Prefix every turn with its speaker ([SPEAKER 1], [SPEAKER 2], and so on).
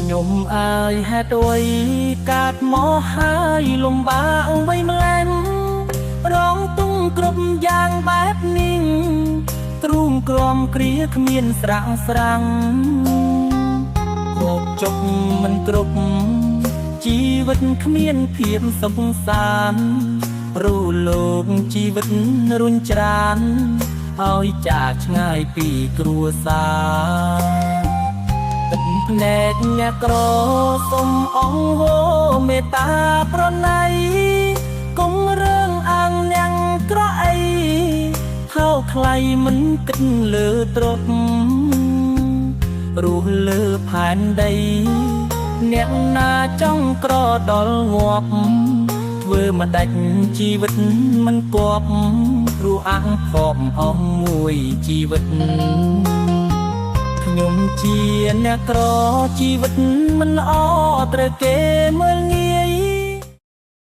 [SPEAKER 1] ខ្ញុំអើយហេតុអ្វីកាត់មកហើយលំបាកអ្វីម្ល៉េះរងទុំគ្រប់យ៉ាងបែបនេះទ្រូងក្រំគ្រាគ្មានស្រាំងស្រាំងហូបចុកមិនគ្រប់ជីវិតគ្មានភាពសុខសាន្តរលោកជីវិតរុញច្រានឲ្យចាកឆ្ងាយពីគ្រួសារទឹកភ្នែកអ្នកក្រសុំអង្វរមេត្តាប្រណីកុំរឿងអាងញ៉ាំងក្រអីថោថ្លៃមិនគិតលើទ្រព្យរស់លើផែនដីអ្នកណាចង់ក្រដល់ងាប់ធ្វើមកដាច់ជីវិតមិនគប់ព្រោះអាំងផប់អស់មួយជីវិតខ្ញុំជាអ្នកក្រជីវិតមិនល្អត្រូវគេមើល